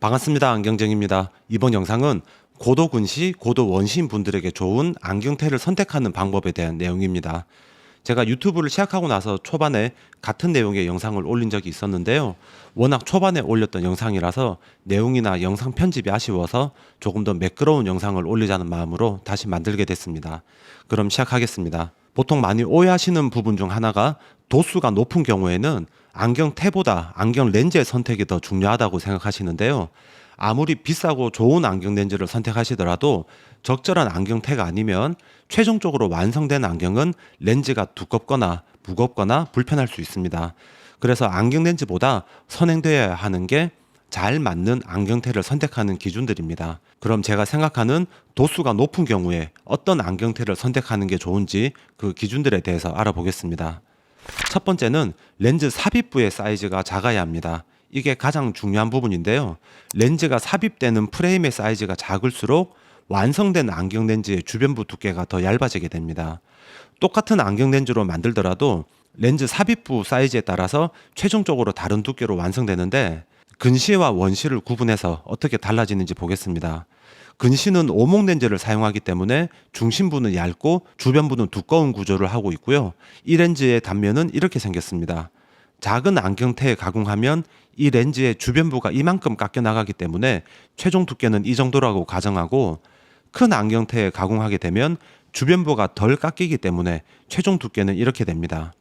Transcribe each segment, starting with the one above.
반갑습니다. 안경쟁입니다. 이번 영상은 고도 근시, 고도 원시인 분들에게 좋은 안경테를 선택하는 방법에 대한 내용입니다. 제가 유튜브를 시작하고 나서 초반에 같은 내용의 영상을 올린 적이 있었는데요. 워낙 초반에 올렸던 영상이라서 내용이나 영상 편집이 아쉬워서 조금 더 매끄러운 영상을 올리자는 마음으로 다시 만들게 됐습니다. 그럼 시작하겠습니다. 보통 많이 오해하시는 부분 중 하나가 도수가 높은 경우에는 안경테보다 안경 렌즈의 선택이 더 중요하다고 생각하시는데요. 아무리 비싸고 좋은 안경 렌즈를 선택하시더라도 적절한 안경테가 아니면 최종적으로 완성된 안경은 렌즈가 두껍거나 무겁거나 불편할 수 있습니다. 그래서 안경 렌즈보다 선행되어야 하는 게 잘 맞는 안경테를 선택하는 기준들입니다. 그럼 제가 생각하는 도수가 높은 경우에 어떤 안경테를 선택하는 게 좋은지 그 기준들에 대해서 알아보겠습니다. 첫 번째는 렌즈 삽입부의 사이즈가 작아야 합니다. 이게 가장 중요한 부분인데요. 렌즈가 삽입되는 프레임의 사이즈가 작을수록 완성된 안경 렌즈의 주변부 두께가 더 얇아지게 됩니다. 똑같은 안경 렌즈로 만들더라도 렌즈 삽입부 사이즈에 따라서 최종적으로 다른 두께로 완성되는데 근시와 원시를 구분해서 어떻게 달라지는지 보겠습니다. 근시는 오목 렌즈를 사용하기 때문에 중심부는 얇고 주변부는 두꺼운 구조를 하고 있고요. 이 렌즈의 단면은 이렇게 생겼습니다. 작은 안경테에 가공하면 이 렌즈의 주변부가 이만큼 깎여 나가기 때문에 최종 두께는 이 정도라고 가정하고, 큰 안경테에 가공하게 되면 주변부가 덜 깎이기 때문에 최종 두께는 이렇게 됩니다.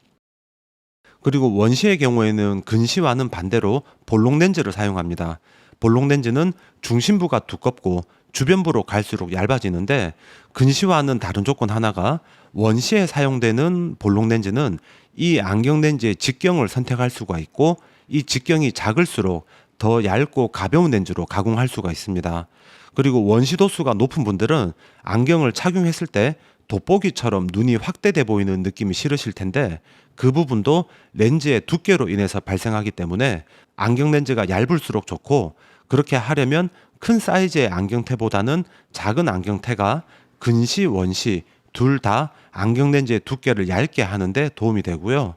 그리고 원시의 경우에는 근시와는 반대로 볼록 렌즈를 사용합니다. 볼록 렌즈는 중심부가 두껍고 주변부로 갈수록 얇아지는데, 근시와는 다른 조건 하나가 원시에 사용되는 볼록 렌즈는 이 안경 렌즈의 직경을 선택할 수가 있고, 이 직경이 작을수록 더 얇고 가벼운 렌즈로 가공할 수가 있습니다. 그리고 원시 도수가 높은 분들은 안경을 착용했을 때 돋보기처럼 눈이 확대돼 보이는 느낌이 싫으실 텐데, 그 부분도 렌즈의 두께로 인해서 발생하기 때문에 안경 렌즈가 얇을수록 좋고, 그렇게 하려면 큰 사이즈의 안경테보다는 작은 안경테가 근시, 원시 둘 다 안경 렌즈의 두께를 얇게 하는데 도움이 되고요.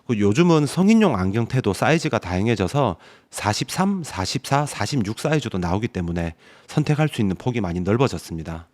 요즘은 성인용 안경테도 사이즈가 다양해져서 43, 44, 46 사이즈도 나오기 때문에 선택할 수 있는 폭이 많이 넓어졌습니다.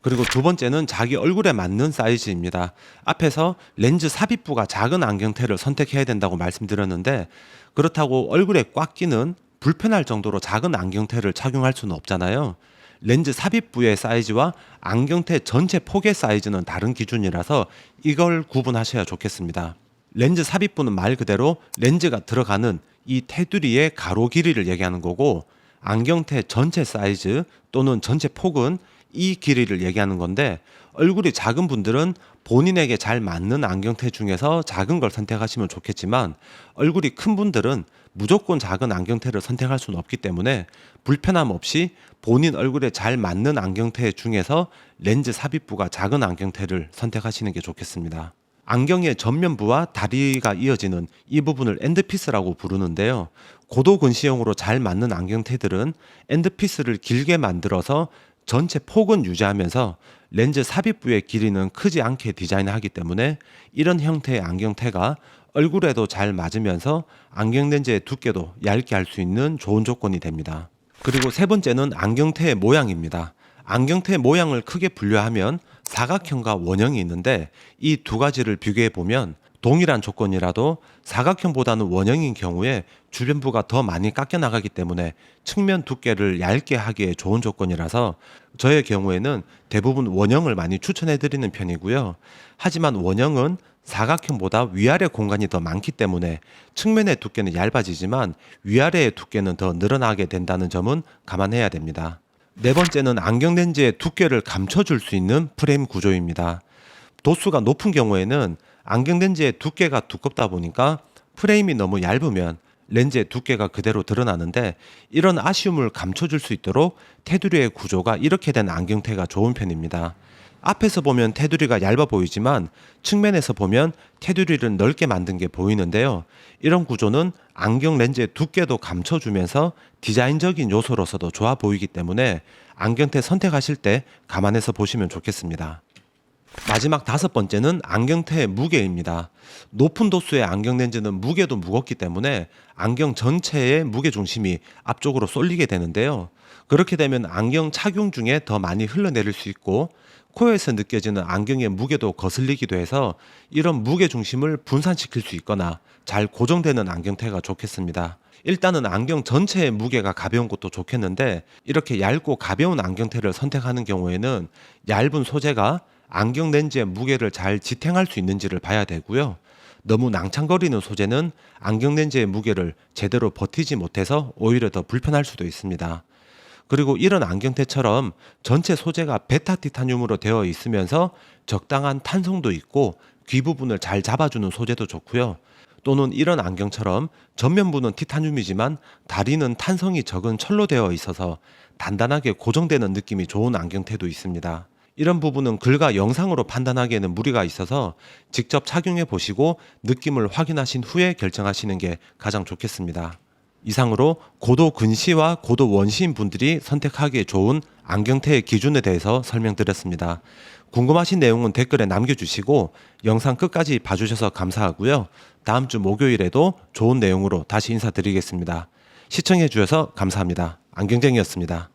그리고 두 번째는 자기 얼굴에 맞는 사이즈입니다. 앞에서 렌즈 삽입부가 작은 안경테를 선택해야 된다고 말씀드렸는데, 그렇다고 얼굴에 꽉 끼는 불편할 정도로 작은 안경테를 착용할 수는 없잖아요. 렌즈 삽입부의 사이즈와 안경테 전체 폭의 사이즈는 다른 기준이라서 이걸 구분하셔야 좋겠습니다. 렌즈 삽입부는 말 그대로 렌즈가 들어가는 이 테두리의 가로 길이를 얘기하는 거고, 안경테 전체 사이즈 또는 전체 폭은 이 길이를 얘기하는 건데, 얼굴이 작은 분들은 본인에게 잘 맞는 안경테 중에서 작은 걸 선택하시면 좋겠지만, 얼굴이 큰 분들은 무조건 작은 안경테를 선택할 수는 없기 때문에 불편함 없이 본인 얼굴에 잘 맞는 안경테 중에서 렌즈 삽입부가 작은 안경테를 선택하시는 게 좋겠습니다. 안경의 전면부와 다리가 이어지는 이 부분을 엔드피스라고 부르는데요. 고도 근시용으로 잘 맞는 안경테들은 엔드피스를 길게 만들어서 전체 폭은 유지하면서 렌즈 삽입부의 길이는 크지 않게 디자인하기 때문에 이런 형태의 안경테가 얼굴에도 잘 맞으면서 안경 렌즈의 두께도 얇게 할 수 있는 좋은 조건이 됩니다. 그리고 세 번째는 안경테의 모양입니다. 안경테의 모양을 크게 분류하면 사각형과 원형이 있는데, 이 두 가지를 비교해 보면 동일한 조건이라도 사각형보다는 원형인 경우에 주변부가 더 많이 깎여 나가기 때문에 측면 두께를 얇게 하기에 좋은 조건이라서 저의 경우에는 대부분 원형을 많이 추천해 드리는 편이고요. 하지만 원형은 사각형보다 위아래 공간이 더 많기 때문에 측면의 두께는 얇아지지만 위아래의 두께는 더 늘어나게 된다는 점은 감안해야 됩니다. 네 번째는 안경 렌즈의 두께를 감춰줄 수 있는 프레임 구조입니다. 도수가 높은 경우에는 안경 렌즈의 두께가 두껍다 보니까 프레임이 너무 얇으면 렌즈의 두께가 그대로 드러나는데, 이런 아쉬움을 감춰줄 수 있도록 테두리의 구조가 이렇게 된 안경테가 좋은 편입니다. 앞에서 보면 테두리가 얇아 보이지만 측면에서 보면 테두리를 넓게 만든 게 보이는데요. 이런 구조는 안경 렌즈의 두께도 감춰주면서 디자인적인 요소로서도 좋아 보이기 때문에 안경테 선택하실 때 감안해서 보시면 좋겠습니다. 마지막 5번째는 안경테의 무게입니다. 높은 도수의 안경 렌즈는 무게도 무겁기 때문에 안경 전체의 무게 중심이 앞쪽으로 쏠리게 되는데요. 그렇게 되면 안경 착용 중에 더 많이 흘러내릴 수 있고 코에서 느껴지는 안경의 무게도 거슬리기도 해서 이런 무게 중심을 분산시킬 수 있거나 잘 고정되는 안경테가 좋겠습니다. 일단은 안경 전체의 무게가 가벼운 것도 좋겠는데 이렇게 얇고 가벼운 안경테를 선택하는 경우에는 얇은 소재가 안경 렌즈의 무게를 잘 지탱할 수 있는지를 봐야 되고요. 너무 낭창거리는 소재는 안경 렌즈의 무게를 제대로 버티지 못해서 오히려 더 불편할 수도 있습니다. 그리고 이런 안경테처럼 전체 소재가 베타 티타늄으로 되어 있으면서 적당한 탄성도 있고 귀 부분을 잘 잡아주는 소재도 좋고요. 또는 이런 안경처럼 전면부는 티타늄이지만 다리는 탄성이 적은 철로 되어 있어서 단단하게 고정되는 느낌이 좋은 안경테도 있습니다. 이런 부분은 글과 영상으로 판단하기에는 무리가 있어서 직접 착용해 보시고 느낌을 확인하신 후에 결정하시는 게 가장 좋겠습니다. 이상으로 고도 근시와 고도 원시인 분들이 선택하기에 좋은 안경테의 기준에 대해서 설명드렸습니다. 궁금하신 내용은 댓글에 남겨주시고 영상 끝까지 봐주셔서 감사하고요. 다음 주 목요일에도 좋은 내용으로 다시 인사드리겠습니다. 시청해 주셔서 감사합니다. 안경쟁이였습니다.